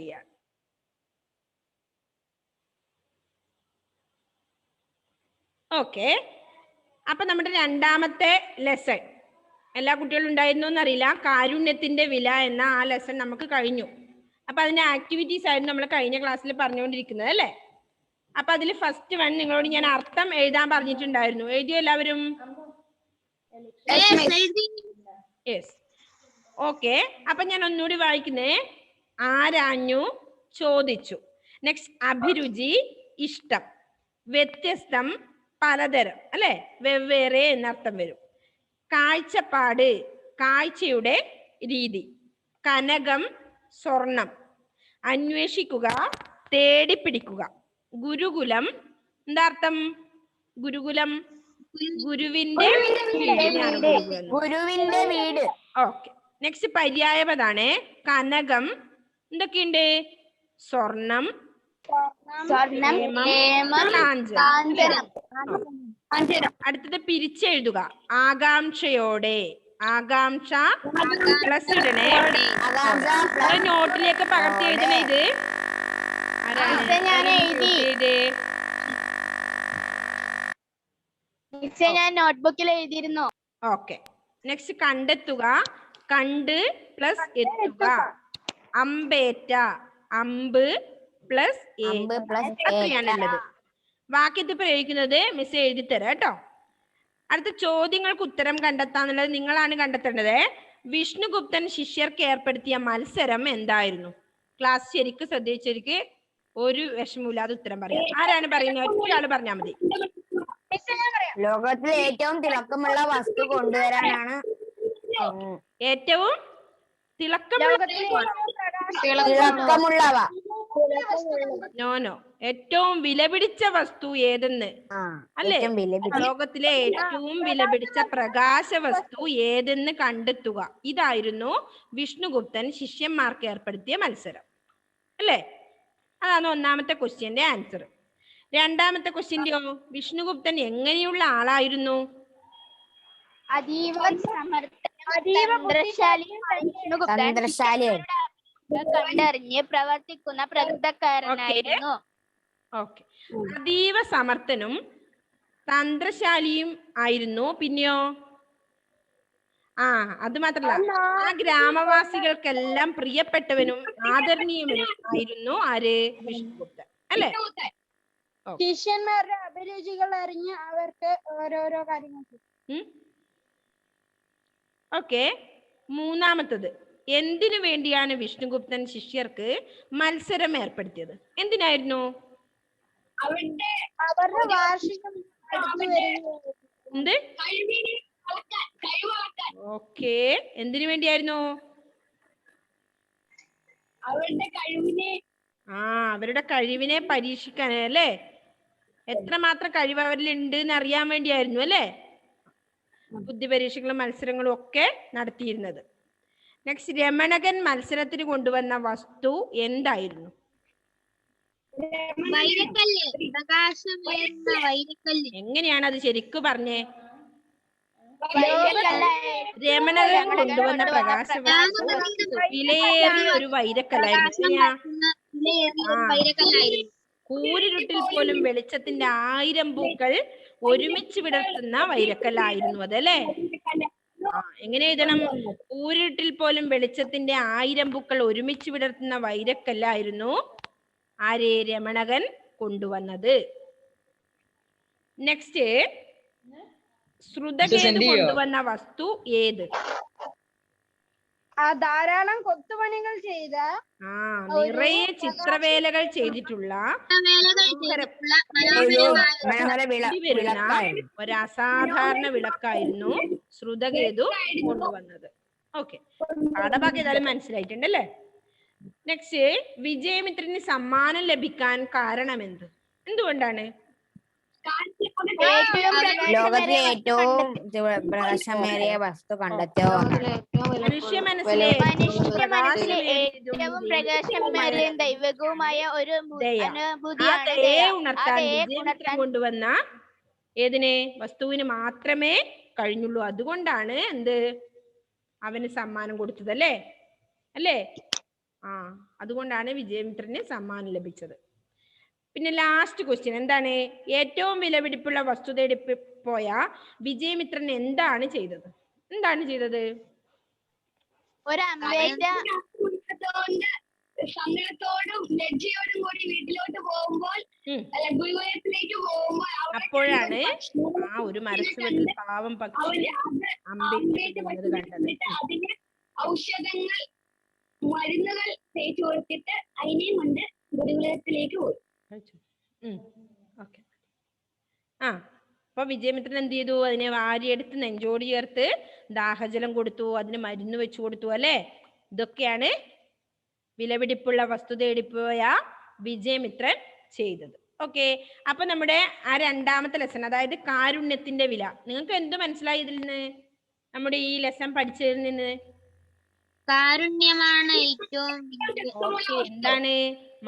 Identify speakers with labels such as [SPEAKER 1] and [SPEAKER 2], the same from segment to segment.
[SPEAKER 1] ചെയ്യുക. ഓക്കെ, അപ്പൊ നമ്മുടെ രണ്ടാമത്തെ ലെസൺ എല്ലാ കുട്ടികളും ഉണ്ടായിരുന്നു എന്നറിയില്ല. കാരുണ്യത്തിന്റെ വില എന്ന ആ ലെസൺ നമുക്ക് കഴിഞ്ഞു. അപ്പൊ അതിന്റെ ആക്ടിവിറ്റീസ് ആയിരുന്നു നമ്മൾ കഴിഞ്ഞ ക്ലാസ്സിൽ പറഞ്ഞുകൊണ്ടിരിക്കുന്നത് അല്ലേ? അപ്പൊ അതിൽ ഫസ്റ്റ് വൺ നിങ്ങളോട് ഞാൻ അർത്ഥം എഴുതാൻ പറഞ്ഞിട്ടുണ്ടായിരുന്നു. എഴുതിയോ എല്ലാവരും? യെസ്. ഓക്കെ, അപ്പൊ ഞാൻ ഒന്നുകൂടി വായിക്കുന്നേ. ആരാഞ്ഞു, ചോദിച്ചു. നെക്സ്റ്റ് അഭിരുചി, ഇഷ്ടം. വ്യത്യസ്തം, പലതരം അല്ലെ, വെവ്വേറെ എന്നർത്ഥം വരും. കാഴ്ചപ്പാട്, കാഴ്ചയുടെ രീതി. കനകം, സ്വർണം. അന്വേഷിക്കുക, തേടിപ്പിടിക്കുക. ഗുരുകുലം, എന്താ അർത്ഥം? ഗുരുകുലം ഗുരുവിന്റെ വീട്. Okay, next പര്യായപദാണ്. കനകം എന്തൊക്കെയുണ്ട്? സ്വർണം, അടുത്തത് പിരിച്ചെഴുതുക. ആകാംക്ഷയോടെ. ആകാംക്ഷ പ്ലസ് ഇടണേ. നോട്ടിലേക്ക് പകർത്തി എഴുതണേ. ഇത്
[SPEAKER 2] ഞാൻ നോട്ട്ബുക്കിൽ എഴുതിയിരുന്നു.
[SPEAKER 1] ഓക്കെ, നെക്സ്റ്റ് കണ്ടെത്തുക. കണ്ട് പ്ലസ് എത്തുക. അമ്പേറ്റ. അമ്പ് പ്ലസ് അത്രയാണുള്ളത്. വാക്യത്തിൽ പ്രയോഗിക്കുന്നത് മിസ് എഴുതി തരാം കേട്ടോ. അടുത്ത ചോദ്യങ്ങൾക്ക് ഉത്തരം കണ്ടെത്താന്നുള്ളത് നിങ്ങളാണ് കണ്ടെത്തേണ്ടത്. വിഷ്ണുഗുപ്തൻ ശിഷ്യർക്ക് ഏർപ്പെടുത്തിയ മത്സരം എന്തായിരുന്നു? ക്ലാസ് ശരിക്ക് ശ്രദ്ധിച്ചെനിക്ക് ഒരു വിഷമമില്ലാതെ ഉത്തരം പറയാം. ആരാണ് പറയുന്നത്? ഒറ്റയാള് പറഞ്ഞാൽ മതി.
[SPEAKER 3] ലോകത്തിലെ ഏറ്റവും തിളക്കമുള്ള വസ്തു കൊണ്ടുവരാനാണ്.
[SPEAKER 1] ഏറ്റവും
[SPEAKER 3] തിളക്കമുള്ളവ.
[SPEAKER 1] നോനോ, ഏറ്റവും വിലപിടിച്ച വസ്തു ഏതെന്ന് അല്ലേ? ലോകത്തിലെ ഏറ്റവും വിലപിടിച്ച പ്രകാശ വസ്തു ഏതെന്ന് കണ്ടെത്തുക. ഇതായിരുന്നു വിഷ്ണുഗുപ്തൻ ശിഷ്യന്മാർക്ക് ഏർപ്പെടുത്തിയ മത്സരം അല്ലേ? അതാണ് ഒന്നാമത്തെ ക്വസ്റ്റ്യന്റെ ആൻസർ. രണ്ടാമത്തെ ക്വസ്റ്റ്യന്റെയോ? വിഷ്ണുഗുപ്തൻ എങ്ങനെയുള്ള ആളായിരുന്നു?
[SPEAKER 2] കണ്ടറിഞ്ഞ് പ്രവർത്തിക്കുന്ന പ്രകൃതക്കാരനായിരുന്നു.
[SPEAKER 1] ഓക്കെ, അതീവ സമർത്ഥനും തന്ത്രശാലിയും ആയിരുന്നു. പിന്നെയോ? അത് മാത്രല്ല, ആ ഗ്രാമവാസികൾക്കെല്ലാം പ്രിയപ്പെട്ടവനും ആദരണീയവനും ആയിരുന്നു ആര്? വിഷ്ണുഗുപ്തൻ അല്ലേ?
[SPEAKER 2] ശിഷ്യന്മാരുടെ അഭിരുചികൾ അറിഞ്ഞ് അവർക്ക് ഓരോരോ കാര്യങ്ങൾ.
[SPEAKER 1] ഓക്കെ, മൂന്നാമത്തത്. എന്തിനു വേണ്ടിയാണ് വിഷ്ണുഗുപ്തൻ ശിഷ്യർക്ക് മത്സരം ഏർപ്പെടുത്തിയത്? എന്തിനായിരുന്നു?
[SPEAKER 2] അവരുടെ വാർഷികം.
[SPEAKER 1] എന്ത്? ഓക്കെ, എന്തിനു വേണ്ടിയായിരുന്നു? അവരുടെ കഴിവിനെ പരീക്ഷിക്കാൻ അല്ലേ? എത്രമാത്രം കഴിവ് അവരിലുണ്ട് എന്ന് അറിയാൻ വേണ്ടിയായിരുന്നു അല്ലേ ബുദ്ധി പരീക്ഷകളും മത്സരങ്ങളും ഒക്കെ നടത്തിയിരുന്നത്. നെക്സ്റ്റ്, രമണകൻ മത്സരത്തിന് കൊണ്ടുവന്ന വസ്തു എന്തായിരുന്നു? എങ്ങനെയാണ് അത് ശരിക്കു പറഞ്ഞേ? രമണകൻ കൊണ്ടുവന്ന പ്രകാശ വസ്തു വിലയേറിയ ഒരു വൈരക്കല്ലായിരുന്നു. കൂരിരുട്ടിൽ പോലും വെളിച്ചത്തിന്റെ 1000 പൂക്കൾ ഒരുമിച്ച് വിടർത്തുന്ന വൈരക്കല്ലായിരുന്നു അതല്ലേ? എങ്ങനെ എഴുതണം? കൂരിരുട്ടിൽ പോലും വെളിച്ചത്തിന്റെ 1000 പൂക്കൾ ഒരുമിച്ച് വിടർത്തുന്ന വൈരക്കല്ലായിരുന്നു ആരെ? രമണകൻ കൊണ്ടുവന്നത്. നെക്സ്റ്റ്, ശ്രുതകേതു കൊണ്ടുവന്ന വസ്തു ഏത്?
[SPEAKER 2] ധാരാളം കൊത്തുപണികൾ ചെയ്ത,
[SPEAKER 1] നിറയെ ചിത്രവേലകൾ ചെയ്തിട്ടുള്ള ഒരു അസാധാരണ വിളക്കായിരുന്നു ശ്രുതകേതു കൊണ്ടുവന്നത്. ഓക്കെ, പാഠഭാഗം ഏതായാലും മനസ്സിലായിട്ടുണ്ടല്ലേ? നെക്സ്റ്റ്, വിജയമിത്രന് സമ്മാനം ലഭിക്കാൻ കാരണമെന്ത്? എന്തുകൊണ്ടാണ്?
[SPEAKER 3] ലോകത്തിലെ ഏറ്റവും പ്രകാശമേറിയ വസ്തു കണ്ടെത്തിയ
[SPEAKER 1] മനുഷ്യ മനസ്സിലെ
[SPEAKER 2] ഏറ്റവും പ്രകാശമേറിയതും ദൈവികവുമായ ഒരു അനുഭൂതിയാണ്
[SPEAKER 1] വിജയമിത്രൻ കൊണ്ടുവന്ന ഏതിനെ? വസ്തുവിന് മാത്രമേ കഴിഞ്ഞുള്ളൂ. അതുകൊണ്ടാണ് എന്ത് അവന് സമ്മാനം കൊടുത്തത് അല്ലേ? അതുകൊണ്ടാണ് വിജയമിത്രന് സമ്മാനം ലഭിച്ചത്. പിന്നെ ലാസ്റ്റ് ക്വസ്റ്റ്യൻ എന്താണ്? ഏറ്റവും വിലപിടിപ്പുള്ള വസ്തു തേടി പോയ വിജയമിത്രൻ എന്താണ് ചെയ്തത്?
[SPEAKER 2] ഒരു അമ്പേറ്റ
[SPEAKER 4] സങ്കടത്തോടും ലജ്ജയോടും കൂടി വീട്ടിലോട്ട് പോകുമ്പോൾ ഗുരുകുലത്തിലേക്ക് പോകുമ്പോൾ
[SPEAKER 1] അപ്പോഴാണ് ഒരു മരച്ചുവട്ടിൽ പാവം പക്ഷി അമ്പേറ്റ് കണ്ടത്.
[SPEAKER 4] അതിന് ഔഷധങ്ങൾ മരുന്നുകൾ തേച്ചു കൊടുത്തിട്ട് അതിനെയും കൊണ്ട് ഗുരുകുലത്തിലേക്ക് പോയി.
[SPEAKER 1] അപ്പൊ വിജയമിത്രൻ എന്ത് ചെയ്തു? അതിനെ വാരിയെടുത്ത് നെഞ്ചോട് ചേർത്ത് ദാഹജലം കൊടുത്തു, അതിന് മരുന്ന് വെച്ചു കൊടുത്തു അല്ലെ. ഇതൊക്കെയാണ് വിലപിടിപ്പുള്ള വസ്തു തേടിപ്പോയ വിജയമിത്രൻ ചെയ്തത്. ഓക്കെ, അപ്പൊ നമ്മുടെ ആ രണ്ടാമത്തെ ലെസൺ, അതായത് കാരുണ്യത്തിന്റെ വില, നിങ്ങൾക്ക് എന്ത് മനസ്സിലായി ഇതിൽ നിന്ന്? നമ്മുടെ ഈ ലെസൺ പഠിച്ചതിൽ നിന്ന്
[SPEAKER 5] കാരുണ്യമാണ് ഏറ്റവും
[SPEAKER 1] എന്താണ്?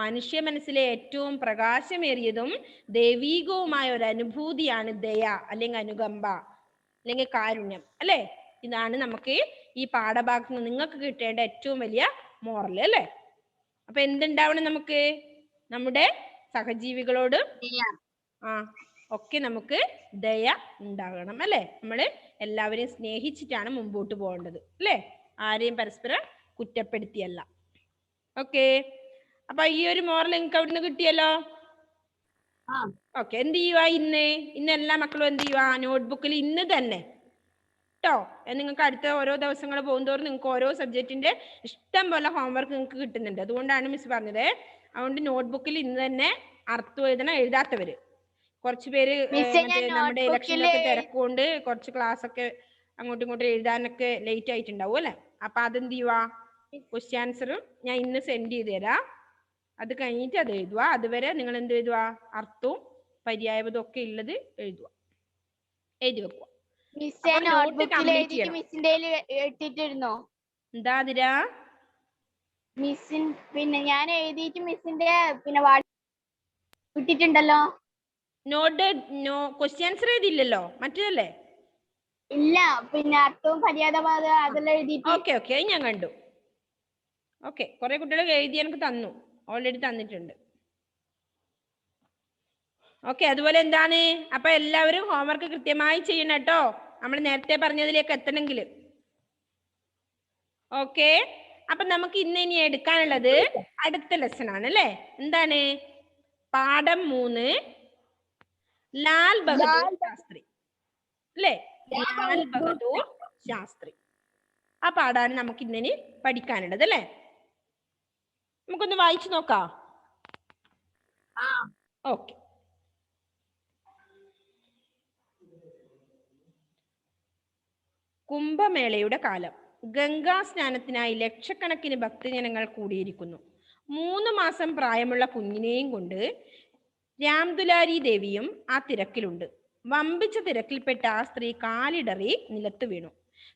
[SPEAKER 1] മനുഷ്യ മനസ്സിലെ ഏറ്റവും പ്രകാശമേറിയതും ദൈവീകവുമായ ഒരു അനുഭൂതിയാണ് ദയ, അല്ലെങ്കിൽ അനുകമ്പ, അല്ലെങ്കിൽ കാരുണ്യം അല്ലെ. ഇതാണ് നമുക്ക് ഈ പാഠഭാഗത്ത് നിന്ന് നിങ്ങൾക്ക് കിട്ടേണ്ട ഏറ്റവും വലിയ മോറൽ അല്ലെ. അപ്പൊ എന്തുണ്ടാവണം? നമുക്ക് നമ്മുടെ സഹജീവികളോട് ഒക്കെ നമുക്ക് ദയ ഉണ്ടാകണം അല്ലെ. നമ്മള് എല്ലാവരെയും സ്നേഹിച്ചിട്ടാണ് മുമ്പോട്ട് പോകേണ്ടത് അല്ലെ, ആരെയും പരസ്പരം കുറ്റപ്പെടുത്തിയല്ല. ഓക്കെ, അപ്പൊ ഈ ഒരു മോറൽ നിങ്ങൾക്ക് അവിടുന്ന് കിട്ടിയല്ലോ. ഓക്കെ, എന്ത് ചെയ്യുക? ഇന്ന് എല്ലാ മക്കളും എന്ത് ചെയ്യുക? നോട്ട്ബുക്കിൽ ഇന്ന് തന്നെ കേട്ടോ. നിങ്ങൾക്ക് അടുത്ത ഓരോ ദിവസങ്ങൾ പോകുന്തോറും നിങ്ങൾക്ക് ഓരോ സബ്ജക്റ്റിന്റെ ഇഷ്ടം പോലെ ഹോംവർക്ക് നിങ്ങൾക്ക് കിട്ടുന്നുണ്ട്. അതുകൊണ്ടാണ് മിസ് പറഞ്ഞത്. അതുകൊണ്ട് നോട്ട്ബുക്കിൽ ഇന്ന് തന്നെ അർത്ഥം എഴുതാത്തവര് കുറച്ച് പേര് നമ്മുടെ ഇലക്ഷനൊക്കെ തിരക്കുകൊണ്ട് കുറച്ച് ക്ലാസ് ഒക്കെ അങ്ങോട്ടും ഇങ്ങോട്ടും എഴുതാനൊക്കെ ലേറ്റ് ആയിട്ടുണ്ടാവും അല്ലെ. അപ്പൊ അതെന്ത് ചെയ്യുക? ക്വസ്റ്റ്യൻ ആൻസറും ഞാൻ ഇന്ന് സെൻഡ് ചെയ്ത് തരാം. അത് കഴിഞ്ഞിട്ട് അത് എഴുതുക. അതുവരെ നിങ്ങൾ എന്ത് എഴുതുക? അർത്ഥവും പര്യായപദവും ഒക്കെ ഉള്ളത് എഴുതുക, എഴുതി വെക്കുക. എന്താ അതിരാ?
[SPEAKER 2] പിന്നെ ഞാൻ എഴുതിയിട്ട് മിസ്സിന്റെ പിന്നെ വിട്ടിട്ടുണ്ടല്ലോ.
[SPEAKER 1] നോട്ട് ക്വസ്റ്റ്യൻ ആൻസർ എഴുതിയില്ലല്ലോ, മറ്റേതല്ലേ?
[SPEAKER 2] ഇല്ല, പിന്നെ അർത്ഥവും പര്യായപദം അതെല്ലാം എഴുതിയിട്ട്.
[SPEAKER 1] ഓക്കെ ഞാൻ കണ്ടു. ഓക്കെ, കുറെ കുട്ടികൾ എഴുതി എനിക്ക് തന്നു, ഓൾറെഡി തന്നിട്ടുണ്ട്. ഓക്കെ, അതുപോലെ എന്താണ്? അപ്പൊ എല്ലാവരും ഹോംവർക്ക് കൃത്യമായി ചെയ്യണം കേട്ടോ, നമ്മൾ നേരത്തെ പറഞ്ഞതിലേക്ക് എത്തണമെങ്കിൽ. ഓക്കെ, അപ്പൊ നമുക്ക് ഇനി എടുക്കാനുള്ളത് അടുത്ത ലെസൺ ആണ് അല്ലെ. എന്താണ്? പാഠം 3, ലാൽ ബഹദൂർ ശാസ്ത്രി അല്ലെ. ലാൽ ബഹദൂർ ശാസ്ത്രി, ആ പാഠാണ് നമുക്ക് ഇനി പഠിക്കാനുള്ളത് അല്ലെ. നമുക്കൊന്ന് വായിച്ചു നോക്കാം. ഓക്കെ, കുംഭമേളയുടെ കാലം. ഗംഗാ സ്നാനത്തിനായി ലക്ഷക്കണക്കിന് ഭക്തജനങ്ങൾ കൂടിയിരിക്കുന്നു. 3 മാസം പ്രായമുള്ള കുഞ്ഞിനെയും കൊണ്ട് രാംദുലാരി ദേവിയും ആ തിരക്കിലുണ്ട്. വമ്പിച്ച തിരക്കിൽപ്പെട്ട ആ സ്ത്രീ കാലിടറി നിലത്ത് വീണു.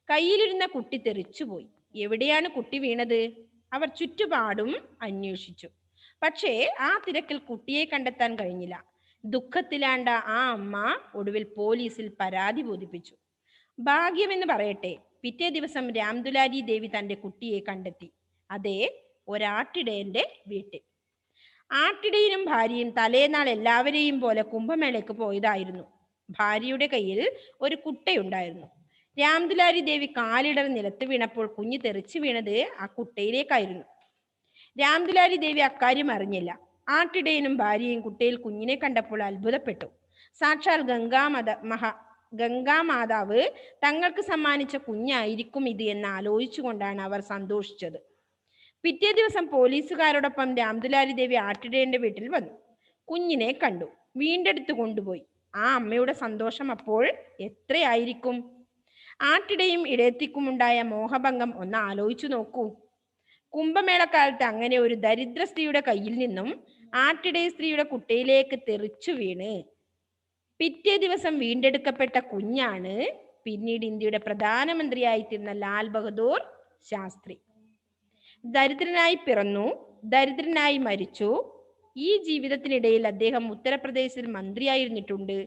[SPEAKER 1] കയ്യിലിരുന്ന കുട്ടി തെറിച്ചുപോയി. എവിടെയാണ് കുട്ടി വീണത്? അവർ ചുറ്റുപാടും അന്വേഷിച്ചു. പക്ഷേ ആ തിരക്കിൽ കുട്ടിയെ കണ്ടെത്താൻ കഴിഞ്ഞില്ല. ദുഃഖത്തിലാണ്ട ആ അമ്മ ഒടുവിൽ പോലീസിൽ പരാതി ബോധിപ്പിച്ചു. ഭാഗ്യമെന്ന് പറയട്ടെ, പിറ്റേ ദിവസം രാംദുലാരി ദേവി തന്റെ കുട്ടിയെ കണ്ടെത്തി. അതേ, ഒരാട്ടിടയന്റെ വീട്ടിൽ. ആട്ടിടയനും ഭാര്യയും തലേനാൾ എല്ലാവരെയും പോലെ കുംഭമേളയ്ക്ക് പോയതായിരുന്നു. ഭാര്യയുടെ കയ്യിൽ ഒരു കുട്ടയുണ്ടായിരുന്നു. രാംദുലാരി ദേവി കാലിടർ നിലത്ത് വീണപ്പോൾ കുഞ്ഞ് തെറിച്ചു വീണത് ആ കുട്ടയിലേക്കായിരുന്നു. രാംദുലാരി ദേവി അക്കാര്യം അറിഞ്ഞില്ല. ആട്ടിടയനും ഭാര്യയും കുട്ടയിൽ കുഞ്ഞിനെ കണ്ടപ്പോൾ അത്ഭുതപ്പെട്ടു. സാക്ഷാൽ ഗംഗാമാതാവ് തങ്ങൾക്ക് സമ്മാനിച്ച കുഞ്ഞായിരിക്കും ഇത് എന്ന് ആലോചിച്ചുകൊണ്ടാണ് അവർ സന്തോഷിച്ചത്. പിറ്റേ ദിവസം പോലീസുകാരോടൊപ്പം രാംദുലാരി ദേവി ആട്ടിടയന്റെ വീട്ടിൽ വന്നു. കുഞ്ഞിനെ കണ്ടു, വീണ്ടെടുത്ത് കൊണ്ടുപോയി. ആ അമ്മയുടെ സന്തോഷം അപ്പോൾ എത്രയായിരിക്കും? ആട്ടിടയും ഇടയത്തിക്കുമുണ്ടായ മോഹഭംഗം ഒന്ന് ആലോചിച്ചു നോക്കൂ. കുംഭമേളക്കാലത്ത് അങ്ങനെ ഒരു ദരിദ്ര സ്ത്രീയുടെ കയ്യിൽ നിന്നും ആട്ടിടയ സ്ത്രീയുടെ കുട്ടയിലേക്ക് തെറിച്ചു വീണ് പിറ്റേ ദിവസം വീണ്ടെടുക്കപ്പെട്ട കുഞ്ഞാണ് പിന്നീട് ഇന്ത്യയുടെ പ്രധാനമന്ത്രിയായി തീർന്ന ലാൽ ബഹദൂർ ശാസ്ത്രി. ദരിദ്രനായി പിറന്നു, ദരിദ്രനായി മരിച്ചു. ഈ ജീവിതത്തിനിടയിൽ അദ്ദേഹം ഉത്തർപ്രദേശിൽ മന്ത്രിയായിരുന്നിട്ടുണ്ട്,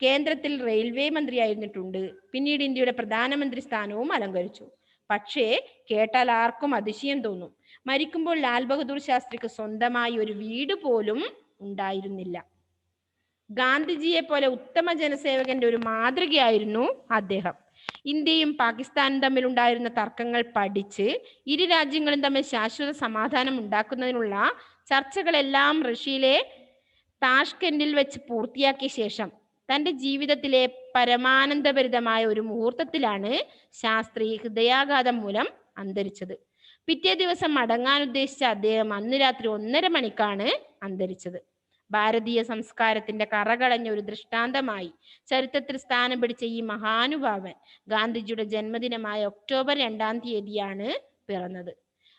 [SPEAKER 1] കേന്ദ്രത്തിൽ റെയിൽവേ മന്ത്രിയായിരുന്നിട്ടുണ്ട്, പിന്നീട് ഇന്ത്യയുടെ പ്രധാനമന്ത്രി സ്ഥാനവും അലങ്കരിച്ചു. പക്ഷേ കേട്ടാൽ ആർക്കും അതിശയം തോന്നും. മരിക്കുമ്പോൾ ലാൽ ബഹദൂർ ശാസ്ത്രിക്ക് സ്വന്തമായി ഒരു വീട് പോലും ഉണ്ടായിരുന്നില്ല. ഗാന്ധിജിയെ പോലെ ഉത്തമ ജനസേവകന്റെ ഒരു മാതൃകയായിരുന്നു അദ്ദേഹം. ഇന്ത്യയും പാകിസ്ഥാനും തമ്മിലുണ്ടായിരുന്ന തർക്കങ്ങൾ പഠിച്ച് ഇരു രാജ്യങ്ങളും തമ്മിൽ ശാശ്വത സമാധാനം ഉണ്ടാക്കുന്നതിനുള്ള ചർച്ചകളെല്ലാം റഷ്യയിലെ താഷ്കെൻഡിൽ വെച്ച് പൂർത്തിയാക്കിയ ശേഷം തന്റെ ജീവിതത്തിലെ പരമാനന്ദഭരിതമായ ഒരു മുഹൂർത്തത്തിലാണ് ശാസ്ത്രി ഹൃദയാഘാതം മൂലം അന്തരിച്ചത്. പിറ്റേ ദിവസം മടങ്ങാൻ ഉദ്ദേശിച്ച അദ്ദേഹം അന്ന് രാത്രി 1:30 മണിക്കാണ് അന്തരിച്ചത്. ഭാരതീയ സംസ്കാരത്തിന്റെ കറകളഞ്ഞ ഒരു ദൃഷ്ടാന്തമായി ചരിത്രത്തിൽ സ്ഥാനം പിടിച്ച ഈ മഹാനുഭാവൻ ഗാന്ധിജിയുടെ ജന്മദിനമായ ഒക്ടോബർ 2-ാം തീയതിയാണ് പിറന്നത്.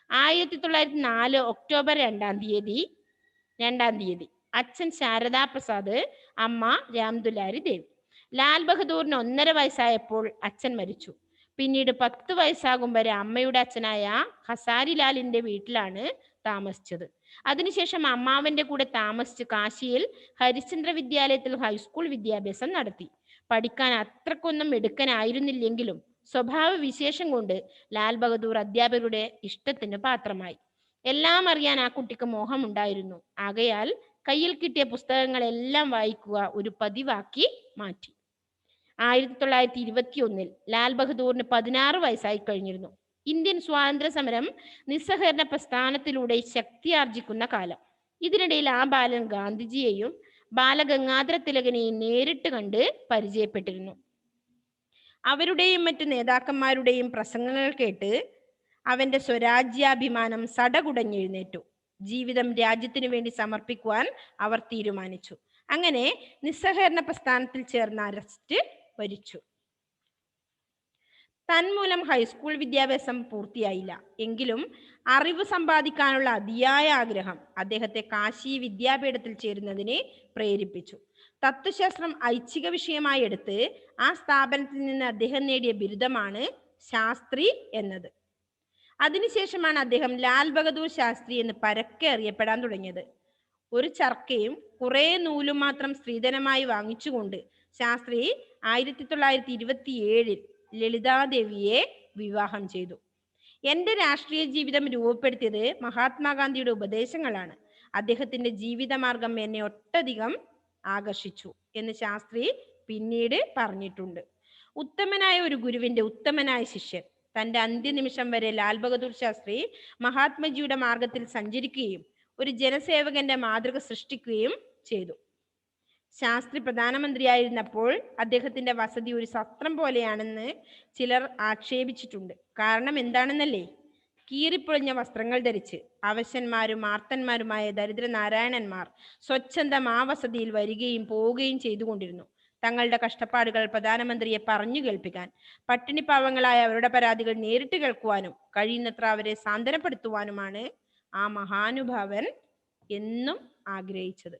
[SPEAKER 1] 1904 ഒക്ടോബർ 2-ാം തീയതി അച്ഛൻ ശാരദാ പ്രസാദ്, അമ്മ രാംദുലാരി ദേവി. ലാൽ ബഹദൂറിന് 1.5 വയസ്സായപ്പോൾ അച്ഛൻ മരിച്ചു. പിന്നീട് 10 വയസ്സാകും വരെ അമ്മയുടെ അച്ഛനായ ഹസാരിലാലിന്റെ വീട്ടിലാണ് താമസിച്ചത്. അതിനുശേഷം അമ്മാവന്റെ കൂടെ താമസിച്ച് കാശിയിൽ ഹരിശ്ചന്ദ്ര വിദ്യാലയത്തിൽ ഹൈസ്കൂൾ വിദ്യാഭ്യാസം നടത്തി. പഠിക്കാൻ അത്രക്കൊന്നും മിടുക്കനായിരുന്നില്ലെങ്കിലും സ്വഭാവ വിശേഷം കൊണ്ട് ലാൽ ബഹദൂർ അധ്യാപകരുടെ ഇഷ്ടത്തിന് പാത്രമായി. എല്ലാം അറിയാൻ ആ കുട്ടിക്ക് മോഹമുണ്ടായിരുന്നു. ആകയാൽ കയ്യിൽ കിട്ടിയ പുസ്തകങ്ങളെല്ലാം വായിക്കുക ഒരു പതിവാക്കി മാറ്റി. 1921 ലാൽ ബഹദൂറിന് 16 വയസ്സായി കഴിഞ്ഞിരുന്നു. ഇന്ത്യൻ സ്വാതന്ത്ര്യ സമരം നിസ്സഹകരണ പ്രസ്ഥാനത്തിലൂടെ ശക്തിയാർജിക്കുന്ന കാലം. ഇതിനിടയിൽ ആ ബാലൻ ഗാന്ധിജിയെയും ബാലഗംഗാധര തിലകനെയും നേരിട്ട് കണ്ട് പരിചയപ്പെട്ടിരുന്നു. അവരുടെയും മറ്റു നേതാക്കന്മാരുടെയും പ്രസംഗങ്ങൾ കേട്ട് അവന്റെ സ്വരാജ്യാഭിമാനം സടകുടഞ്ഞെഴുന്നേറ്റു. ജീവിതം രാജ്യത്തിനു വേണ്ടി സമർപ്പിക്കുവാൻ അവർ തീരുമാനിച്ചു. അങ്ങനെ നിസ്സഹകരണ പ്രസ്ഥാനത്തിൽ ചേർന്ന അറസ്റ്റ് വരിച്ചു. തന്മൂലം ഹൈസ്കൂൾ വിദ്യാഭ്യാസം പൂർത്തിയായില്ല. എങ്കിലും അറിവ് സമ്പാദിക്കാനുള്ള അതിയായ ആഗ്രഹം അദ്ദേഹത്തെ കാശി വിദ്യാപീഠത്തിൽ ചേരുന്നതിനെ പ്രേരിപ്പിച്ചു. തത്വശാസ്ത്രം ഐച്ഛിക വിഷയമായി എടുത്ത് ആ സ്ഥാപനത്തിൽ നിന്ന് അദ്ദേഹം നേടിയ ബിരുദമാണ് ശാസ്ത്രി എന്നത്. അതിനുശേഷമാണ് അദ്ദേഹം ലാൽ ബഹദൂർ ശാസ്ത്രി എന്ന് പരക്കെ അറിയപ്പെടാൻ തുടങ്ങിയത്. ഒരു ചർക്കയും കുറെ നൂലും മാത്രം സ്ത്രീധനമായി വാങ്ങിച്ചുകൊണ്ട് ശാസ്ത്രി 1927 ലളിതാദേവിയെ വിവാഹം ചെയ്തു. എന്റെ രാഷ്ട്രീയ ജീവിതം രൂപപ്പെടുത്തിയത് മഹാത്മാഗാന്ധിയുടെ ഉപദേശങ്ങളാണ്. അദ്ദേഹത്തിന്റെ ജീവിതമാർഗം എന്നെ ഒട്ടധികം ആകർഷിച്ചു എന്ന് ശാസ്ത്രി പിന്നീട് പറഞ്ഞിട്ടുണ്ട്. ഉത്തമനായ ഒരു ഗുരുവിന്റെ ഉത്തമനായ ശിഷ്യൻ. തന്റെ അന്ത്യനിമിഷം വരെ ലാൽ ബഹദൂർ ശാസ്ത്രി മഹാത്മജിയുടെ മാർഗത്തിൽ സഞ്ചരിക്കുകയും ഒരു ജനസേവകന്റെ മാതൃക സൃഷ്ടിക്കുകയും ചെയ്തു. ശാസ്ത്രി പ്രധാനമന്ത്രിയായിരുന്നപ്പോൾ അദ്ദേഹത്തിന്റെ വസതി ഒരു സത്രം പോലെയാണെന്ന് ചിലർ ആക്ഷേപിച്ചിട്ടുണ്ട്. കാരണം എന്താണെന്നല്ലേ? കീറിപ്പൊളിഞ്ഞ വസ്ത്രങ്ങൾ ധരിച്ച് അവശന്മാരും ആർത്തന്മാരുമായ ദരിദ്ര നാരായണന്മാർ സ്വച്ഛന്തം ആ വസതിയിൽ വരികയും പോവുകയും ചെയ്തുകൊണ്ടിരുന്നു. തങ്ങളുടെ കഷ്ടപ്പാടുകൾ പ്രധാനമന്ത്രിയെ പറഞ്ഞു കേൾപ്പിക്കാൻ, പട്ടിണിപ്പാവങ്ങളായ അവരുടെ പരാതികൾ നേരിട്ട് കേൾക്കുവാനും കഴിയുന്നത്ര അവരെ സാന്ത്വനപ്പെടുത്തുവാനുമാണ് ആ മഹാനുഭാവൻ എന്നും ആഗ്രഹിച്ചത്.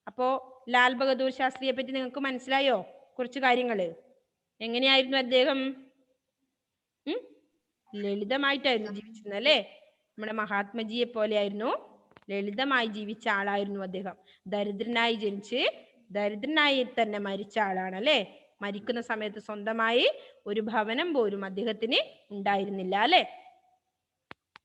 [SPEAKER 1] അപ്പോ ലാൽ ബഹദൂർ ശാസ്ത്രിയെ പറ്റി നിങ്ങൾക്ക് മനസ്സിലായോ? കുറച്ച് കാര്യങ്ങള്. എങ്ങനെയായിരുന്നു അദ്ദേഹം? ലളിതമായിട്ടായിരുന്നു ജീവിച്ചിരുന്നത് അല്ലേ? നമ്മുടെ മഹാത്മജിയെ പോലെയായിരുന്നു, ലളിതമായി ജീവിച്ച ആളായിരുന്നു അദ്ദേഹം. ദരിദ്രനായി ജനിച്ച് ദരിദ്രനായി തന്നെ മരിച്ച ആളാണ് അല്ലെ? മരിക്കുന്ന സമയത്ത് സ്വന്തമായി ഒരു ഭവനം പോലും അദ്ദേഹത്തിന് ഉണ്ടായിരുന്നില്ല അല്ലെ?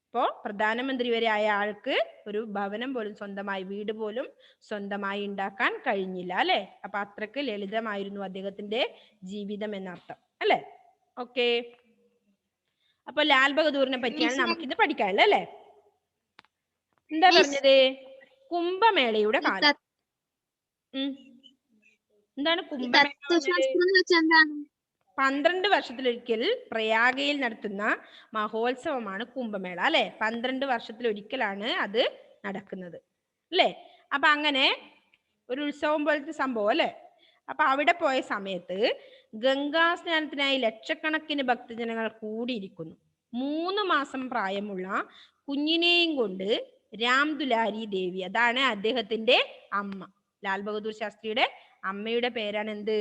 [SPEAKER 1] അപ്പോ പ്രധാനമന്ത്രി വരെ ആയ ആൾക്ക് ഒരു ഭവനം പോലും സ്വന്തമായി, വീട് പോലും സ്വന്തമായി ഉണ്ടാക്കാൻ കഴിഞ്ഞില്ല അല്ലെ? അപ്പൊ അത്രക്ക് ലളിതമായിരുന്നു അദ്ദേഹത്തിന്റെ ജീവിതം എന്നർത്ഥം അല്ലെ? ഓക്കെ. അപ്പൊ ലാൽ ബഹദൂറിനെ പറ്റിയാണ് നമുക്കിന്ന് പഠിക്കാനുള്ളത് അല്ലെ? എന്താ പറഞ്ഞത്? കുംഭമേളയുടെ കാലം. എന്താണ് കുംഭമേള? 12 വർഷത്തിലൊരിക്കൽ പ്രയാഗയിൽ നടത്തുന്ന മഹോത്സവമാണ് കുംഭമേള അല്ലെ? 12 വർഷത്തിലൊരിക്കലാണ് അത് നടക്കുന്നത് അല്ലെ? അപ്പൊ അങ്ങനെ ഒരു ഉത്സവം പോലത്തെ സംഭവം അല്ലെ? അപ്പൊ അവിടെ പോയ സമയത്ത് ഗംഗാ സ്നാനത്തിനായി ലക്ഷക്കണക്കിന് ഭക്തജനങ്ങൾ കൂടിയിരിക്കുന്നു. 3 മാസം പ്രായമുള്ള കുഞ്ഞിനെയും കൊണ്ട് രാംദുലാരി ദേവി, അതാണ് അദ്ദേഹത്തിന്റെ അമ്മ. ലാൽ ബഹദൂർ ശാസ്ത്രിയുടെ അമ്മയുടെ പേരാണ് എന്ത്?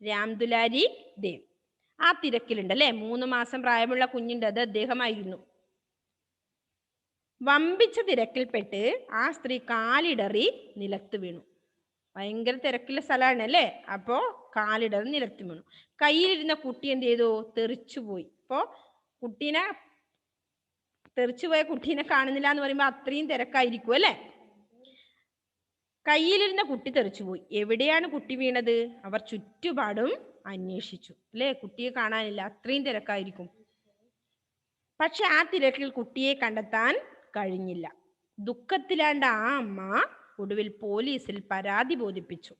[SPEAKER 1] രാംദുലാരി ദേവി. ആ തിരക്കിലുണ്ട് അല്ലെ? 3 മാസം പ്രായമുള്ള കുഞ്ഞുണ്ട്, അത് അദ്ദേഹമായിരുന്നു. വമ്പിച്ച തിരക്കിൽപ്പെട്ട് ആ സ്ത്രീ കാലിടറി നിലത്ത് വീണു. ഭയങ്കര തിരക്കുള്ള സ്ഥലമാണ് അല്ലെ? അപ്പോ കാലിടറി നിലത്ത് വീണു. കയ്യിലിരുന്ന കുട്ടി എന്ത് ചെയ്തു? തെറിച്ചുപോയി. അപ്പോ കുട്ടീനെ തെറിച്ചുപോയ കുട്ടീനെ കാണുന്നില്ല എന്ന് പറയുമ്പോൾ അത്രയും തിരക്കായിരിക്കും അല്ലെ. കയ്യിലിരുന്ന കുട്ടി തെറിച്ചുപോയി. എവിടെയാണ് കുട്ടി വീണത്? അവർ ചുറ്റുപാടും അന്വേഷിച്ചു അല്ലെ. കുട്ടിയെ കാണാനില്ല, അത്രയും തിരക്കായിരിക്കും. പക്ഷെ ആ തിരക്കിൽ കുട്ടിയെ കണ്ടെത്താൻ കഴിഞ്ഞില്ല. ദുഃഖത്തിലാണ്ട ആ അമ്മ ഒടുവിൽ പോലീസിൽ പരാതി ബോധിപ്പിച്ചു.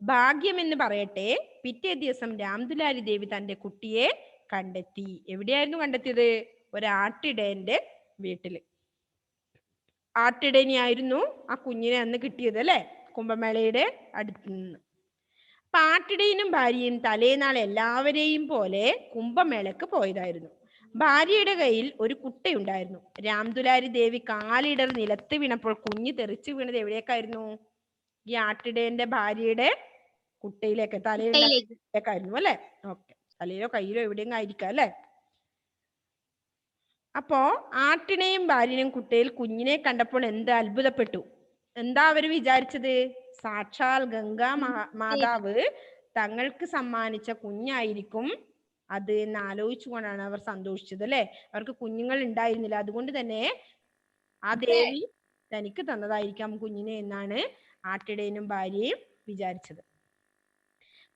[SPEAKER 1] ഭാഗ്യമെന്ന് പറയട്ടെ, പിറ്റേ ദിവസം രാംദുലാരി ദേവി തന്റെ കുട്ടിയെ കണ്ടെത്തി. എവിടെയായിരുന്നു കണ്ടെത്തിയത്? ഒരാട്ടിടയന്റെ വീട്ടില്. ആട്ടിടയനെയായിരുന്നു ആ കുഞ്ഞിനെ അന്ന് കിട്ടിയത് അല്ലെ, കുംഭമേളയുടെ അടുത്ത് നിന്ന്. അപ്പൊ ആട്ടിടയനും ഭാര്യയും തലേനാൾ എല്ലാവരെയും പോലെ കുംഭമേളക്ക് പോയതായിരുന്നു. ഭാര്യയുടെ കയ്യിൽ ഒരു കുട്ടയുണ്ടായിരുന്നു. രാംദുലാരി ദേവി കാലിടർ നിലത്ത് വീണപ്പോൾ കുഞ്ഞ് തെറിച്ചു വീണത് എവിടേക്കായിരുന്നു? ഈ ആട്ടിടയന്റെ ഭാര്യയുടെ കുട്ടയിലേക്ക്, തലയിലേക്കായിരുന്നു അല്ലെ. ഓക്കെ, തലയിലോ കയ്യിലോ എവിടെയെങ്കിലും ആയിരിക്കാം അല്ലെ. അപ്പോ ആട്ടിനെയും ഭാര്യനെയും കുട്ടയിൽ കുഞ്ഞിനെ കണ്ടപ്പോൾ എന്ത് അത്ഭുതപ്പെട്ടു. എന്താ അവര് വിചാരിച്ചത്? സാക്ഷാൽ ഗംഗാ മാതാവ് തങ്ങൾക്ക് സമ്മാനിച്ച കുഞ്ഞായിരിക്കും അത് എന്ന് ആലോചിച്ചുകൊണ്ടാണ് അവർ സന്തോഷിച്ചത് അല്ലെ. അവർക്ക് കുഞ്ഞുങ്ങൾ ഉണ്ടായിരുന്നില്ല, അതുകൊണ്ട് തന്നെ ആ ദേവി തനിക്ക് തന്നതായിരിക്കാം കുഞ്ഞിനെ എന്നാണ് ആട്ടിടയനും ഭാര്യയും വിചാരിച്ചത്.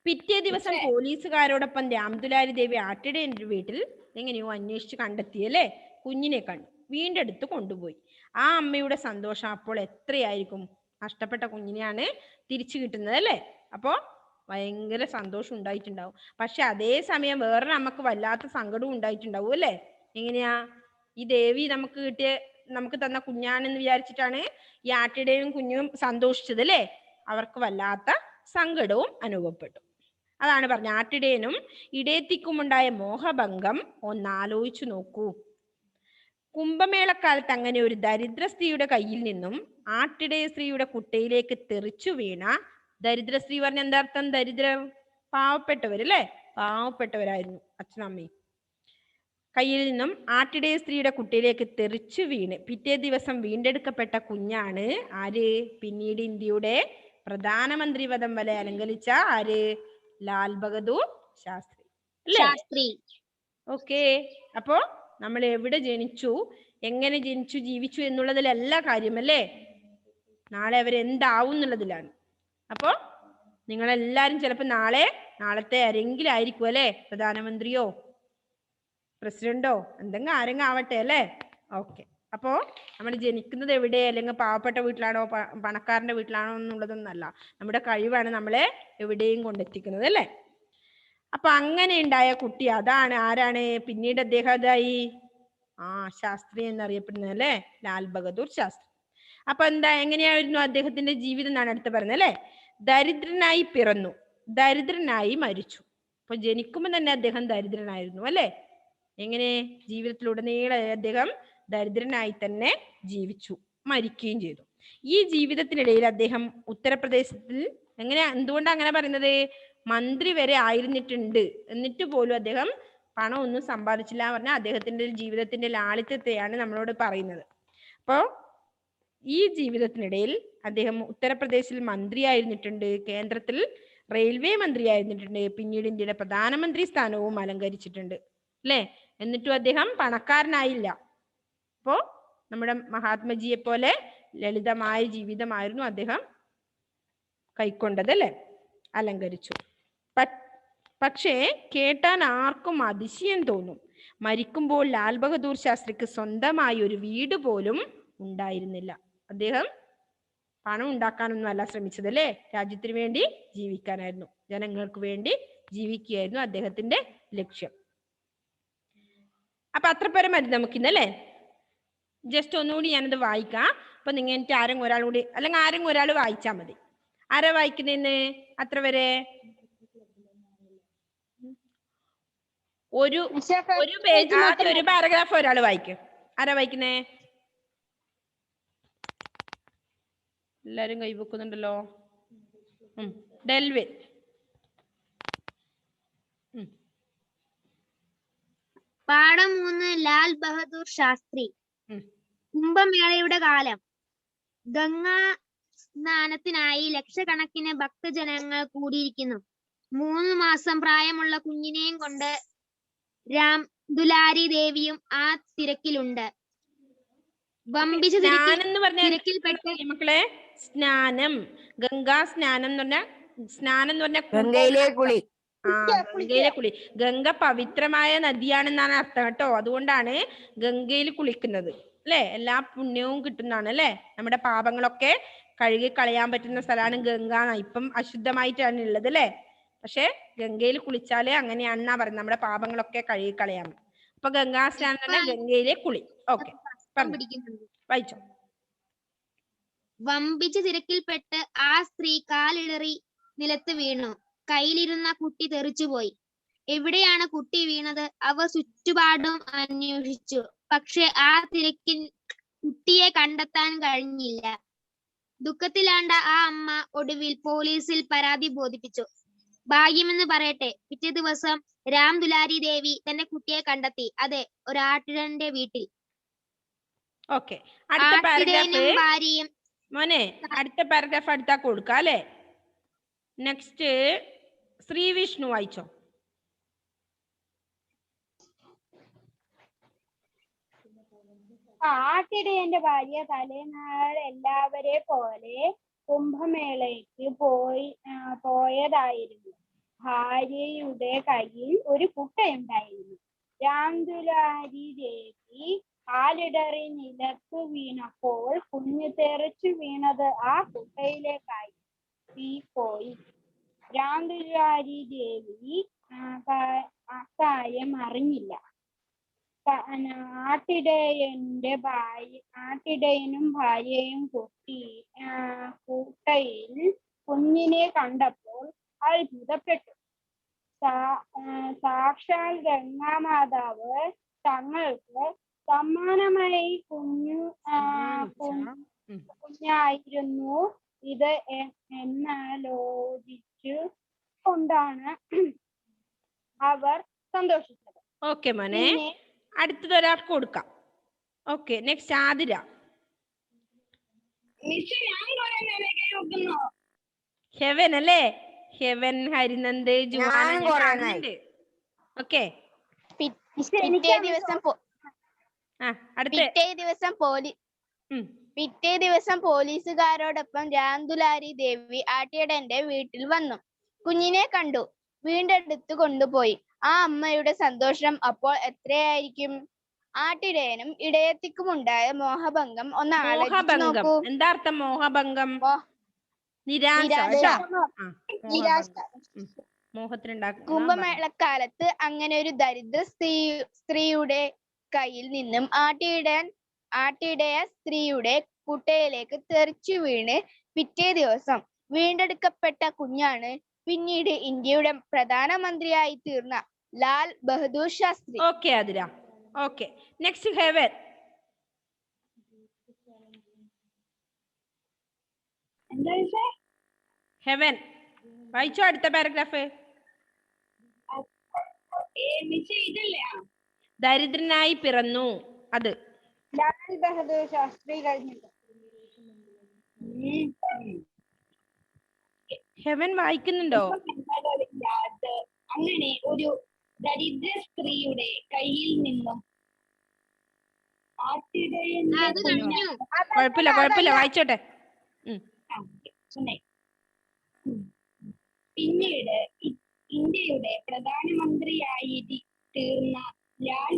[SPEAKER 1] പിറ്റേ ദിവസം പോലീസുകാരോടൊപ്പം രാംദുലാരി ദേവി ആട്ടിടയന്റെ വീട്ടിൽ എങ്ങനെയോ അന്വേഷിച്ച് കണ്ടെത്തി അല്ലെ. കുഞ്ഞിനെ കണ്ടു, വീണ്ടെടുത്ത് കൊണ്ടുപോയി. ആ അമ്മയുടെ സന്തോഷം അപ്പോൾ എത്രയായിരിക്കും? നഷ്ടപ്പെട്ട കുഞ്ഞിനെയാണ് തിരിച്ചു കിട്ടുന്നത് അല്ലെ. അപ്പോ ഭയങ്കര സന്തോഷം ഉണ്ടായിട്ടുണ്ടാവും. പക്ഷെ അതേ സമയം വേറൊരു അമ്മക്ക് വല്ലാത്ത സങ്കടവും ഉണ്ടായിട്ടുണ്ടാവും അല്ലെ. എങ്ങനെയാ? ഈ ദേവി നമുക്ക് തന്ന കുഞ്ഞാണെന്ന് വിചാരിച്ചിട്ടാണ് ഈ ആട്ടിടയും കുഞ്ഞും സന്തോഷിച്ചത് അല്ലെ. അവർക്ക് വല്ലാത്ത സങ്കടവും അനുഭവപ്പെട്ടു. അതാണ് പറഞ്ഞ ആട്ടിടയനും ഇടയത്തിക്കുമുണ്ടായ മോഹഭംഗം ഒന്നാലോചിച്ചു നോക്കൂ. കുംഭമേളക്കാലത്ത് അങ്ങനെ ഒരു ദരിദ്ര സ്ത്രീയുടെ കയ്യിൽ നിന്നും ആട്ടിടയ സ്ത്രീയുടെ കുട്ടയിലേക്ക് തെറിച്ചു വീണ, ദരിദ്ര സ്ത്രീ പറഞ്ഞ എന്താ അർത്ഥം? ദരിദ്രർ, പാവപ്പെട്ടവരല്ലേ, പാവപ്പെട്ടവരായിരുന്നു അച്ഛനമ്മയും. കയ്യിൽ നിന്നും ആട്ടിടയ സ്ത്രീയുടെ കുട്ടയിലേക്ക് തെറിച്ചു വീണ് പിറ്റേ ദിവസം വീണ്ടെടുക്കപ്പെട്ട കുഞ്ഞാണ് ആര്? പിന്നീട് ഇന്ത്യയുടെ പ്രധാനമന്ത്രി പദം വരെ അലങ്കരിച്ച ആര്? ലാൽ ബഹദൂർ ശാസ്ത്രി അല്ലേ. ഓക്കെ, അപ്പോ നമ്മൾ എവിടെ ജനിച്ചു, എങ്ങനെ ജനിച്ചു, ജീവിച്ചു എന്നുള്ളതിലല്ല കാര്യമല്ലേ, നാളെ അവരെന്താവും എന്നുള്ളതിലാണ്. അപ്പോ നിങ്ങളെല്ലാരും ചിലപ്പോൾ നാളത്തെ ആരെങ്കിലും ആയിരിക്കും അല്ലെ, പ്രധാനമന്ത്രിയോ പ്രസിഡന്റോ എന്തെങ്കിലും ആരെങ്കിലും ആവട്ടെ അല്ലേ. ഓക്കെ, അപ്പോ നമ്മൾ ജനിക്കുന്നത് എവിടെ, അല്ലെങ്കിൽ പാവപ്പെട്ട വീട്ടിലാണോ പണക്കാരന്റെ വീട്ടിലാണോ എന്നുള്ളതൊന്നല്ല, നമ്മുടെ കഴിവാണ് നമ്മളെ എവിടെയും കൊണ്ടെത്തിക്കുന്നത് അല്ലേ. അപ്പൊ അങ്ങനെ ഉണ്ടായ കുട്ടി അതാണ് ആരാണ്? പിന്നീട് അദ്ദേഹം അതായി ശാസ്ത്രി എന്നറിയപ്പെടുന്നത് അല്ലെ, ലാൽ ബഹദൂർ ശാസ്ത്രി. അപ്പൊ എങ്ങനെയായിരുന്നു അദ്ദേഹത്തിന്റെ ജീവിതം എന്നാണ് അടുത്ത് പറയുന്നത് അല്ലെ. ദരിദ്രനായി പിറന്നു, ദരിദ്രനായി മരിച്ചു. അപ്പൊ ജനിക്കുമ്പോൾ തന്നെ അദ്ദേഹം ദരിദ്രനായിരുന്നു അല്ലെ. എങ്ങനെ? ജീവിതത്തിലുടനീളം അദ്ദേഹം ദരിദ്രനായി തന്നെ ജീവിച്ചു, മരിക്കുകയും ചെയ്തു. ഈ ജീവിതത്തിനിടയിൽ അദ്ദേഹം ഉത്തർപ്രദേശത്തിൽ എന്തുകൊണ്ടാണ് അങ്ങനെ പറയുന്നത്? മന്ത്രി വരെ ആയിരുന്നിട്ടുണ്ട്, എന്നിട്ട് പോലും അദ്ദേഹം പണം ഒന്നും സമ്പാദിച്ചില്ല പറഞ്ഞാൽ അദ്ദേഹത്തിന്റെ ജീവിതത്തിന്റെ ലാളിത്യത്തെയാണ് നമ്മളോട് പറയുന്നത്. അപ്പോ ഈ ജീവിതത്തിനിടയിൽ അദ്ദേഹം ഉത്തർപ്രദേശിൽ മന്ത്രി ആയിരുന്നിട്ടുണ്ട്, കേന്ദ്രത്തിൽ റെയിൽവേ മന്ത്രി ആയിരുന്നിട്ടുണ്ട്, പിന്നീട് ഇന്ത്യയുടെ പ്രധാനമന്ത്രി സ്ഥാനവും അലങ്കരിച്ചിട്ടുണ്ട് അല്ലെ. എന്നിട്ടും അദ്ദേഹം പണക്കാരനായില്ല. അപ്പോ നമ്മുടെ മഹാത്മജിയെ പോലെ ലളിതമായ ജീവിതമായിരുന്നു അദ്ദേഹം കൈക്കൊണ്ടത് അല്ലെ, അലങ്കരിച്ചു. പക്ഷേ കേട്ടാൻ ആർക്കും അതിശയം തോന്നും. മരിക്കുമ്പോൾ ലാൽ ബഹദൂർ ശാസ്ത്രിക്ക് സ്വന്തമായി ഒരു വീട് പോലും ഉണ്ടായിരുന്നില്ല. അദ്ദേഹം പണം ഉണ്ടാക്കാനൊന്നും അല്ല ശ്രമിച്ചത് അല്ലേ, രാജ്യത്തിന് വേണ്ടി ജീവിക്കാനായിരുന്നു, ജനങ്ങൾക്ക് വേണ്ടി ജീവിക്കുകയായിരുന്നു അദ്ദേഹത്തിന്റെ ലക്ഷ്യം. അപ്പൊ അത്ര പേരെ മതി നമുക്കിന്നല്ലേ. ജസ്റ്റ് ഒന്നുകൂടി ഞാനത് വായിക്കാം. അപ്പൊ നിങ്ങൾ എനിക്ക് ആരെങ്കിലും ഒരാൾ കൂടി, അല്ലെങ്കിൽ ആരെങ്കിലും ഒരാൾ വായിച്ചാൽ മതി. ആരാ വായിക്കുന്നതിന്? അത്ര വരെ ഒരു പേജ്, ആദ്യം ഒരു പാരഗ്രാഫ് ഒരാൾ വായിക്കും. ആരാ വായിക്കുന്നേ? എല്ലാരും കൈവെക്കുന്നുണ്ടല്ലോ. ഡെൽവിൻ.
[SPEAKER 5] പാഠം 3. ലാൽ ബഹദൂർ ശാസ്ത്രി. കുംഭമേളയുടെ കാലം. ഗംഗാ സ്നാനത്തിനായി ലക്ഷക്കണക്കിന് ഭക്തജനങ്ങൾ കൂടിയിരിക്കുന്നു. 3 മാസം പ്രായമുള്ള കുഞ്ഞിനെയും കൊണ്ട് രാംദുലാരി ദേവിയും ആ തിരക്കിലുണ്ട്. വമ്പിച്ച
[SPEAKER 1] സ്നാനം എന്ന് പറഞ്ഞാൽ
[SPEAKER 5] തിരക്കിൽപ്പെട്ട്
[SPEAKER 1] മക്കളെ സ്നാനം, ഗംഗാ സ്നാനം എന്ന് പറഞ്ഞാൽ സ്നാനം എന്ന് പറഞ്ഞാൽ
[SPEAKER 3] ഗംഗയിലെ കുളി.
[SPEAKER 1] ഗംഗയിലെ കുളി. ഗംഗ പവിത്രമായ നദിയാണെന്നാണ് അർത്ഥം കേട്ടോ. അതുകൊണ്ടാണ് ഗംഗയിൽ കുളിക്കുന്നത് അല്ലെ. എല്ലാ പുണ്യവും കിട്ടുന്നതാണ് അല്ലെ. നമ്മുടെ പാപങ്ങളൊക്കെ കഴുകി കളയാൻ പറ്റുന്ന സ്ഥലമാണ് ഗംഗ. ഇപ്പം അശുദ്ധമായിട്ടാണ് ഉള്ളത് അല്ലെ. പക്ഷെ ഗംഗയിൽ കുളിച്ചാലേ അങ്ങനെയാണെന്നാ പറയുന്നത്, നമ്മുടെ പാപങ്ങളൊക്കെ കഴുകി കളയാൻ. അപ്പൊ ഗംഗാ സ്നാനം എന്ന് പറഞ്ഞാൽ ഗംഗയിലെ കുളി. ഓക്കെ,
[SPEAKER 5] പിടിക്കുന്നുണ്ട്.
[SPEAKER 1] വായിച്ചോ.
[SPEAKER 5] വമ്പിച്ച തിരക്കിൽപ്പെട്ട് ആ സ്ത്രീ കാലിടറി നിലത്ത് വീണു. കയ്യിലിരുന്ന കുട്ടി തെറിച്ചുപോയി. എവിടെയാണ് കുട്ടി വീണത്? അവർ ചുറ്റുപാടും അന്വേഷിച്ചു. പക്ഷെ ആ തിരക്കിൽ കുട്ടിയെ കണ്ടെത്താൻ കഴിഞ്ഞില്ല. ദുഃഖത്തിലാണ്ട ആ അമ്മ ഒടുവിൽ പോലീസിൽ പരാതി ബോധിപ്പിച്ചു. ഭാഗ്യമെന്ന് പറയട്ടെ, പിറ്റേ ദിവസം രാം ദുലാരി ദേവി തന്റെ കുട്ടിയെ കണ്ടെത്തി. അതെ, ഒരാട്ടിടന്റെ വീട്ടിൽ.
[SPEAKER 1] ഓക്കെ, അടുത്ത
[SPEAKER 5] ആട്ടിടയനും
[SPEAKER 1] പാരഗ്രാഫ്
[SPEAKER 5] ഭാര്യയും
[SPEAKER 1] മോനെ, അടുത്ത പാരഗ്രാഫ് അടുത്താ കൊടുക്കാം അല്ലെ. നെക്സ്റ്റ് ശ്രീ വിഷ്ണു വായിച്ചോ.
[SPEAKER 2] ആട്ടിടയന്റെ ഭാര്യ തലേനാൾ എല്ലാവരെ പോലെ കുംഭമേളയ്ക്ക് പോയതായിരുന്നു. ഭാര്യയുടെ കയ്യിൽ ഒരു കുട്ടയുണ്ടായിരുന്നു. രാംദുലാരി ദേവി കാലിടറി നിലത്ത് വീണപ്പോൾ കുഞ്ഞ് തെറിച്ചു വീണത് ആ കുട്ടയിലേക്കായി പോയി. രാംദുലാരി ദേവി അക്കാര്യം അറിഞ്ഞില്ല. ആട്ടിടയനും ഭാര്യയും കൂട്ടയിൽ കുഞ്ഞിനെ കണ്ടപ്പോൾ അത്ഭുതപ്പെട്ടു. സാക്ഷാൽ ഗംഗാമാതാവ് തങ്ങൾക്ക് സമ്മാനമായി കുഞ്ഞായിരുന്നു ഇത് എന്നാലോചിച്ചു കൊണ്ടാണ് അവർ സന്തോഷിച്ചത്.
[SPEAKER 1] ഓക്കെ മോനെ, അടുത്തത് ഒരാൾക്ക് കൊടുക്കാം. Okay, next Athira.
[SPEAKER 4] മിസ് ഞാൻ കുറെ നേരമൊക്കെ നോക്കുന്നു.
[SPEAKER 1] ഹെവൻ അല്ലേ. ഹെവൻ, ഹരിനന്ദ്, ജുവാന
[SPEAKER 3] ഞാനും കുറേ നേരം.
[SPEAKER 1] ഓക്കെ,
[SPEAKER 6] പിറ്റേ ദിവസം പോലീസുകാരോടൊപ്പം രാംദുലാരി ദേവി ആട്ടിടയന്റെ വീട്ടിൽ വന്നു. കുഞ്ഞിനെ കണ്ടു, വീണ്ടെടുത്തു കൊണ്ടുപോയി. ആ അമ്മയുടെ സന്തോഷം അപ്പോൾ എത്രയായിരിക്കും? ആട്ടിടയനും ഇടയത്തിക്കുമുണ്ടായ മോഹഭംഗം ഒന്ന് ആലോചിച്ച് നോക്കൂ.
[SPEAKER 1] എന്താ അർത്ഥം മോഹഭംഗം?
[SPEAKER 6] കുംഭമേളക്കാലത്ത് അങ്ങനെ ഒരു ദരിദ്ര സ്ത്രീയുടെ കയ്യിൽ നിന്നും ആട്ടിടയ സ്ത്രീയുടെ കുട്ടയിലേക്ക് തെറിച്ചു വീണ് പിറ്റേ ദിവസം വീണ്ടെടുക്കപ്പെട്ട കുഞ്ഞാണ് പിന്നീട് ഇന്ത്യയുടെ പ്രധാനമന്ത്രിയായി തീർന്ന Lal Bahadur Shastri.
[SPEAKER 1] Okay Athira. Okay, next heaven.
[SPEAKER 4] എന്താ മിസ്സേ?
[SPEAKER 1] ഹെവൻ വായിച്ചോ അടുത്ത പാരഗ്രാഫ്.
[SPEAKER 4] മിസ്സേ ഇതല്ലേ?
[SPEAKER 1] ദരിദ്രനായി പിറന്നു. അത്
[SPEAKER 2] ലാൽ ബഹദൂർ ശാസ്ത്രി കഴിഞ്ഞിട്ട്
[SPEAKER 1] ഹെവൻ വായിക്കുന്നുണ്ടോ?
[SPEAKER 4] അങ്ങനെ ഒരു ദരിദ്ര സ്ത്രീയുടെ കയ്യിൽ നിന്നും
[SPEAKER 1] കുഴപ്പമില്ല വായിച്ചോട്ടെ.
[SPEAKER 4] പിന്നീട് ഇന്ത്യയുടെ പ്രധാനമന്ത്രിയായി തീർന്ന ലാൽ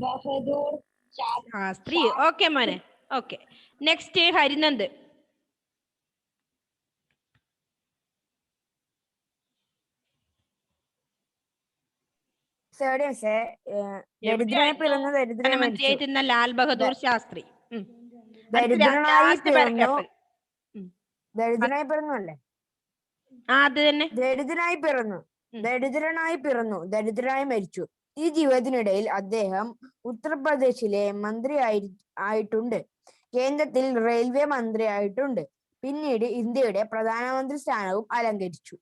[SPEAKER 4] ബഹദൂർ
[SPEAKER 1] ശാസ്ത്രി. ഓക്കെ മോനെ. Okay, next Harinand.
[SPEAKER 3] ദരിദ്രനായി പിറന്നു
[SPEAKER 1] പ്രധാനമന്ത്രിയായിരുന്ന ലാൽ ബഹദൂർ ശാസ്ത്രി.
[SPEAKER 3] ദരിദ്രനായി പിറന്നു അല്ലേ?
[SPEAKER 1] അത് തന്നെ.
[SPEAKER 3] ദരിദ്രനായി പിറന്നു, ദരിദ്രനായി മരിച്ചു. ഈ ജീവിതത്തിനിടയിൽ അദ്ദേഹം ഉത്തർപ്രദേശിലെ മന്ത്രി ആയിട്ടുണ്ട്. കേന്ദ്രത്തിൽ റെയിൽവേ മന്ത്രി ആയിട്ടുണ്ട്. പിന്നീട് ഇന്ത്യയുടെ പ്രധാനമന്ത്രി സ്ഥാനവും അലങ്കരിച്ചു.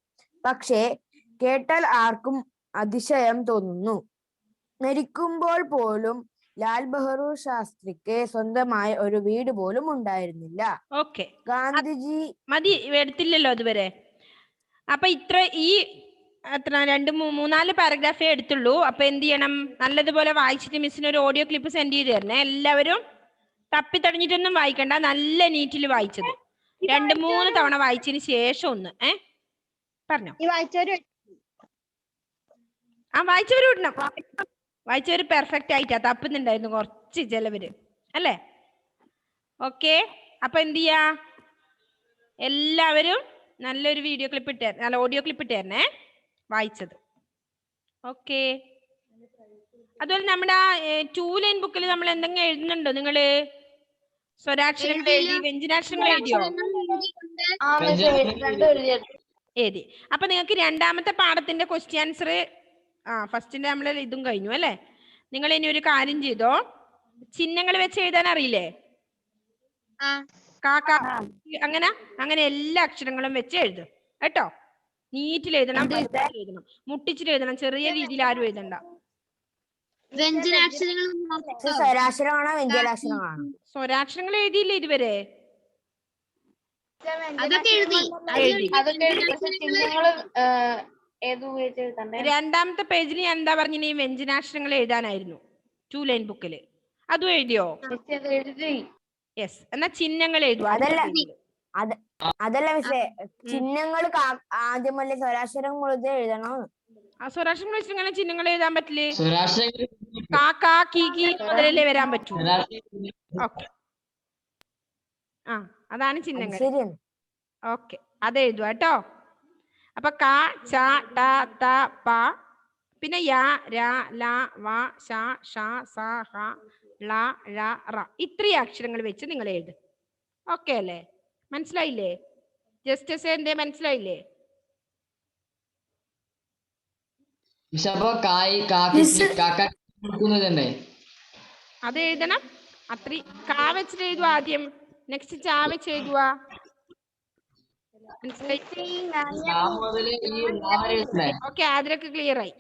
[SPEAKER 3] പക്ഷേ കേട്ടാൽ ആർക്കും അതിശയം തോന്നുന്നു. മരിക്കുമ്പോൾ പോലും ലാൽ ബഹദൂർ ശാസ്ത്രിക്ക് സ്വന്തമായ ഒരു വീട് പോലും ഉണ്ടായിരുന്നില്ല.
[SPEAKER 1] ഓക്കെ,
[SPEAKER 3] ഗാന്ധിജി
[SPEAKER 1] മതി, എടുത്തില്ലല്ലോ അതുവരെ. അപ്പൊ എത്ര 2-3-4 പാരഗ്രാഫേ എടുത്തുള്ളൂ. അപ്പൊ എന്ത് ചെയ്യണം? നല്ലതുപോലെ വായിച്ചിട്ട് മിസ്സിന് ഒരു ഓഡിയോ ക്ലിപ്പ് സെൻഡ് ചെയ്ത് തരണേ എല്ലാവരും. തപ്പിത്തടഞ്ഞിട്ടൊന്നും വായിക്കണ്ട, നല്ല നീറ്റിൽ വായിച്ചത്. 2-3 തവണ വായിച്ചതിന് ശേഷം ഒന്ന് പറഞ്ഞോ.
[SPEAKER 2] ഈ വായിച്ചവര്
[SPEAKER 1] ആ വായിച്ചവര് വിടണം. വായിച്ചവര് പെർഫെക്റ്റ് ആയിട്ടാ, തപ്പുന്നുണ്ടായിരുന്നു കുറച്ച് ചിലവര് അല്ലേ. ഓക്കെ, അപ്പൊ എന്ത് ചെയ്യാ, എല്ലാവരും നല്ലൊരു വീഡിയോ ക്ലിപ്പ് നല്ല ഓഡിയോ ക്ലിപ്പ് ഇട്ടേരണേ വായിച്ചത്. ഓക്കെ, അതുപോലെ നമ്മുടെ 2 ലൈൻ ബുക്കിൽ നമ്മൾ എന്തെങ്കിലും എഴുതുന്നുണ്ടോ നിങ്ങള്? സ്വരാക്ഷരങ്ങൾ എഴുതി, വ്യഞ്ജനാക്ഷരങ്ങൾ എഴുതിയോ? എഴുതി. അപ്പൊ നിങ്ങൾക്ക് രണ്ടാമത്തെ പാഠത്തിന്റെ ക്വസ്റ്റ്യൻ ആൻസർ ഫസ്റ്റിന്റെ നമ്മൾ ഇതും കഴിഞ്ഞു അല്ലേ. നിങ്ങൾ ഇനി ഒരു കാര്യം ചെയ്തോ, ചിഹ്നങ്ങൾ വെച്ച് എഴുതാൻ അറിയില്ലേ? കാക്ക അങ്ങനെ അങ്ങനെ എല്ലാ അക്ഷരങ്ങളും വെച്ച് എഴുതും കേട്ടോ. നീറ്റിൽ എഴുതണം, എഴുതണം, മുട്ടിച്ചിട്ട് എഴുതണം, ചെറിയ രീതിയിൽ ആരും എഴുതണ്ട.
[SPEAKER 3] സ്വരാക്ഷരമാണോ വ്യഞ്ജനാക്ഷരമാണോ?
[SPEAKER 1] സ്വരാക്ഷരങ്ങൾ എഴുതിയില്ലേ ഇതുവരെ? രണ്ടാമത്തെ പേജിൽ ഞാൻ എന്താ പറഞ്ഞ, വ്യഞ്ജനാക്ഷരങ്ങൾ എഴുതാനായിരുന്നു 2 ലൈൻ ബുക്കിൽ. അതും എഴുതിയോ? യെസ്. എന്നാ ചിഹ്നങ്ങൾ എഴുതുക.
[SPEAKER 3] അതല്ല മിസ്സേ, ചിഹ്നങ്ങൾ ആദ്യമല്ലേ സ്വരാക്ഷരം മുഴുവൻ എഴുതണോ?
[SPEAKER 1] ആ സ്വരാക്ഷരങ്ങൾ വെച്ചിട്ട് ഇങ്ങനെ ചിഹ്നങ്ങൾ എഴുതാൻ പറ്റില്ലേ? കാക്ക കീ മുതലല്ലേ വരാൻ പറ്റൂ. ഓക്കെ, അതാണ് ചിഹ്നങ്ങൾ.
[SPEAKER 3] ശരിയാണ്.
[SPEAKER 1] ഓക്കെ, അത് എഴുതുക കേട്ടോ. അപ്പൊ ക ച ട ത പ, പിന്നെ യ ര ല വ ശ ഷ സ ഹ ള ഴ റ, ഇത്രയും അക്ഷരങ്ങൾ വെച്ച് നിങ്ങൾ എഴുതും. ഓക്കെ അല്ലേ? മനസ്സിലായില്ലേ? ജസ്റ്റസ് എന്തേ മനസ്സിലായില്ലേ? അത് എഴുതണം. അത്രയും കാ വെച്ചിട്ട് എഴുതുക ആദ്യം, നെക്സ്റ്റ് ചാ വെച്ച് എഴുതുക. ഓക്കെ, അതിലൊക്കെ ക്ലിയർ ആയി.